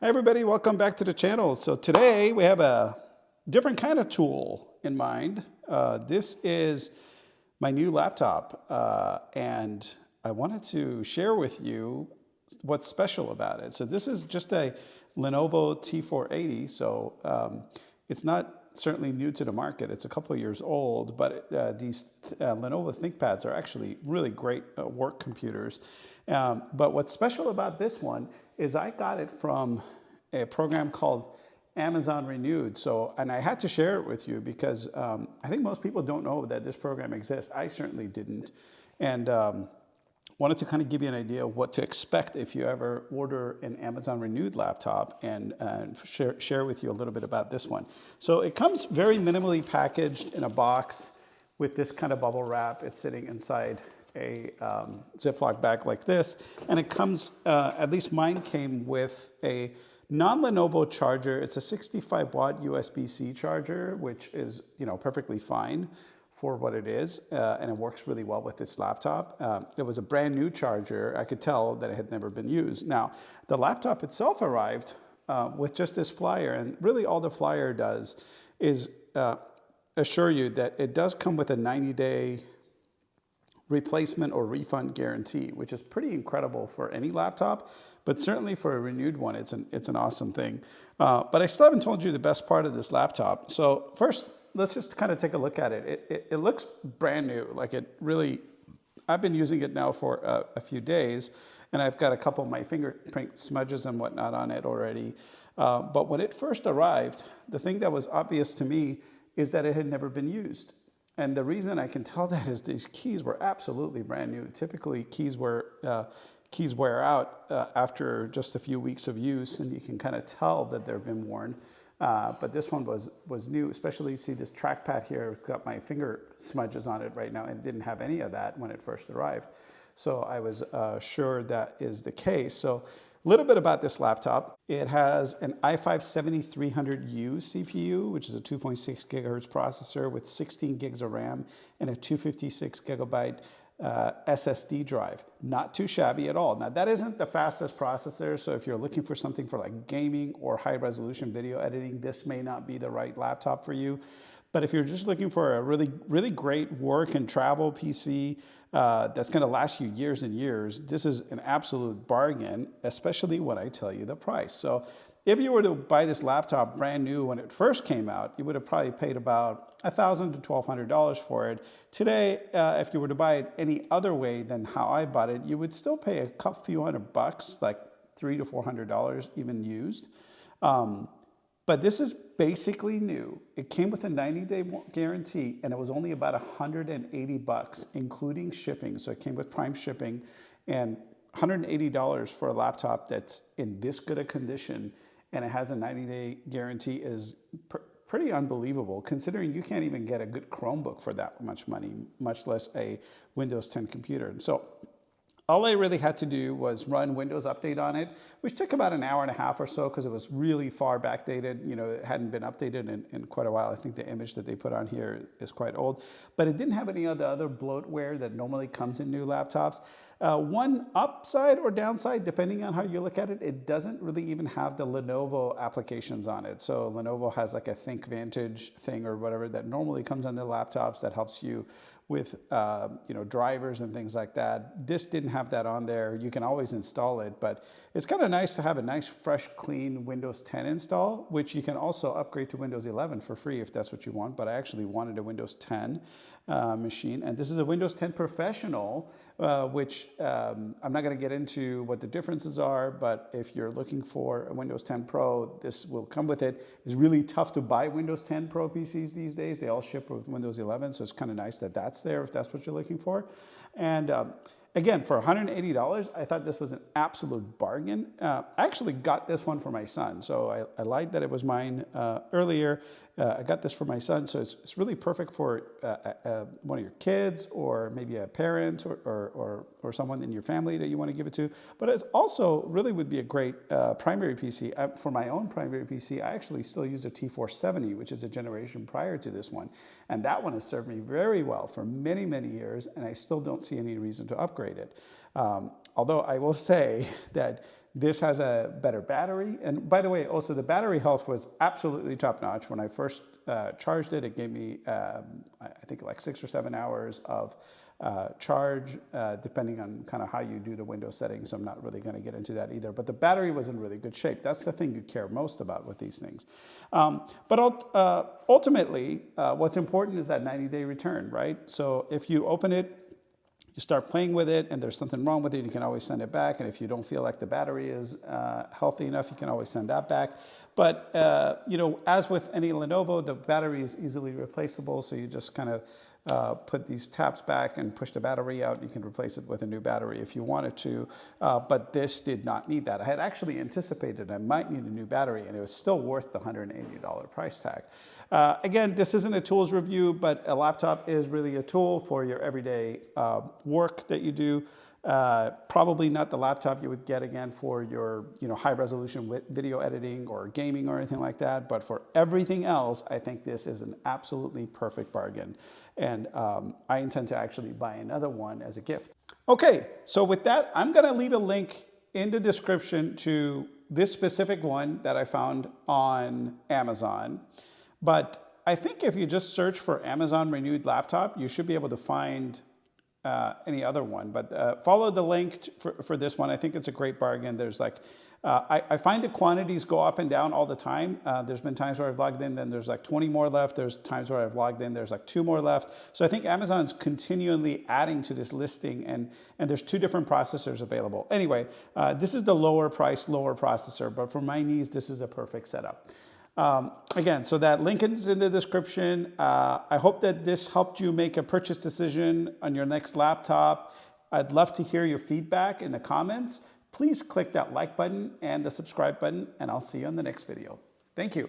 Hi everybody, welcome back to the channel. So today we have a different kind of tool in mind. This is my new laptop and I wanted to share with you what's special about it. So this is just a Lenovo T480. So it's not certainly new to the market. It's a couple of years old, but these Lenovo ThinkPads are actually really great work computers. But what's special about this one is I got it from a program called Amazon Renewed. So, and I had to share it with you because I think most people don't know that this program exists. I certainly didn't. And wanted to kind of give you an idea of what to expect if you ever order an Amazon Renewed laptop and share with you a little bit about this one. So it comes very minimally packaged in a box with this kind of bubble wrap. It's sitting inside a Ziploc bag like this. And it comes, at least mine came with a non-Lenovo charger. It's a 65 watt USB-C charger, which is perfectly fine for what it is, and it works really well with this laptop. It was a brand new charger. I could tell that it had never been used. Now, the laptop itself arrived with just this flyer, and really all the flyer does is assure you that it does come with a 90-day replacement or refund guarantee, which is pretty incredible for any laptop, but certainly for a Renewed one, it's an awesome thing. But I still haven't told you the best part of this laptop. So first, let's just kind of take a look at it. It looks brand new, like it really, I've been using it now for a few days, and I've got a couple of my fingerprint smudges and whatnot on it already. But when it first arrived, the thing that was obvious to me is that it had never been used. And the reason I can tell that is these keys were absolutely brand new. Typically, keys wear out after just a few weeks of use, and you can kind of tell that they've been worn. But this one was new, especially see this trackpad here, it's got my finger smudges on it right now, and didn't have any of that when it first arrived. So I was sure that is the case. So a little bit about this laptop. It has an i5-7300U CPU, which is a 2.6 gigahertz processor with 16 gigs of RAM and a 256 gigabyte SSD drive. Not too shabby at all. Now that isn't the fastest processor, so if you're looking for something for like gaming or high resolution video editing, this may not be the right laptop for you. But if you're just looking for a really great work and travel PC that's going to last you years and years, this is an absolute bargain, especially when I tell you the price. So if you were to buy this laptop brand new when it first came out, you would have probably paid about $1,000 to $1,200 for it. Today, if you were to buy it any other way than how I bought it, you would still pay a few $100, like $300 to $400 even used. But this is basically new. It came with a 90-day guarantee, and it was only about $180, including shipping. So it came with Prime shipping, and $180 for a laptop that's in this good a condition, and it has a 90-day guarantee is pretty unbelievable, considering you can't even get a good Chromebook for that much money, much less a Windows 10 computer. So all I really had to do was run Windows Update on it, which took about an hour and a half or so because it was really far backdated. It hadn't been updated in quite a while. I think the image that they put on here is quite old, but it didn't have any of the other bloatware that normally comes in new laptops. One upside or downside, depending on how you look at it, it doesn't really even have the Lenovo applications on it. So Lenovo has like a ThinkVantage thing or whatever that normally comes on their laptops that helps you with drivers and things like that. This didn't have that on there. You can always install it, but it's kind of nice to have a nice, fresh, clean Windows 10 install, which you can also upgrade to Windows 11 for free if that's what you want, but I actually wanted a Windows 10 machine. And this is a Windows 10 Professional, which I'm not going to get into what the differences are, but if you're looking for a Windows 10 Pro, this will come with it. It's really tough to buy Windows 10 Pro PCs these days. They all ship with Windows 11, so it's kind of nice that that's there if that's what you're looking for. And again, for $180, I thought this was an absolute bargain. I actually got this one for my son, so I lied that it was mine earlier. I got this for my son, so it's really perfect for one of your kids or maybe a parent or someone in your family that you want to give it to. But it's also really would be a great primary PC. For my own primary PC, I actually still use a T470, which is a generation prior to this one. And that one has served me very well for many, many years, and I still don't see any reason to upgrade it. Although I will say that This has a better battery. And by the way, also the battery health was absolutely top notch. When I first charged it, it gave me, I think like 6 or 7 hours of charge, depending on kind of how you do the Windows settings. So I'm not really going to get into that either. But the battery was in really good shape. That's the thing you care most about with these things. But ultimately, what's important is that 90-day return, right? So if you open it, you start playing with it and there's something wrong with it, you can always send it back. And if you don't feel like the battery is healthy enough, you can always send that back. But, as with any Lenovo, the battery is easily replaceable. So you just kind of put these tabs back and push the battery out. You can replace it with a new battery if you wanted to. But this did not need that. I had actually anticipated I might need a new battery, and it was still worth the $180 price tag. Again, this isn't a tools review, but a laptop is really a tool for your everyday work that you do. Probably not the laptop you would get again for your high resolution video editing or gaming or anything like that. But for everything else, I think this is an absolutely perfect bargain. And I intend to actually buy another one as a gift. Okay, so with that, I'm going to leave a link in the description to this specific one that I found on Amazon. But I think if you just search for Amazon renewed laptop, you should be able to find any other one. But follow the link for this one. I think it's a great bargain. There's like, I find the quantities go up and down all the time. There's been times where I've logged in, then there's like 20 more left. There's times where I've logged in, there's like 2 more left. So I think Amazon's continually adding to this listing, and there's 2 different processors available. Anyway, this is the lower price, lower processor, but for my needs, this is a perfect setup. Again, so that link is in the description. I hope that this helped you make a purchase decision on your next laptop. I'd love to hear your feedback in the comments. Please click that like button and the subscribe button, and I'll see you on the next video. Thank you.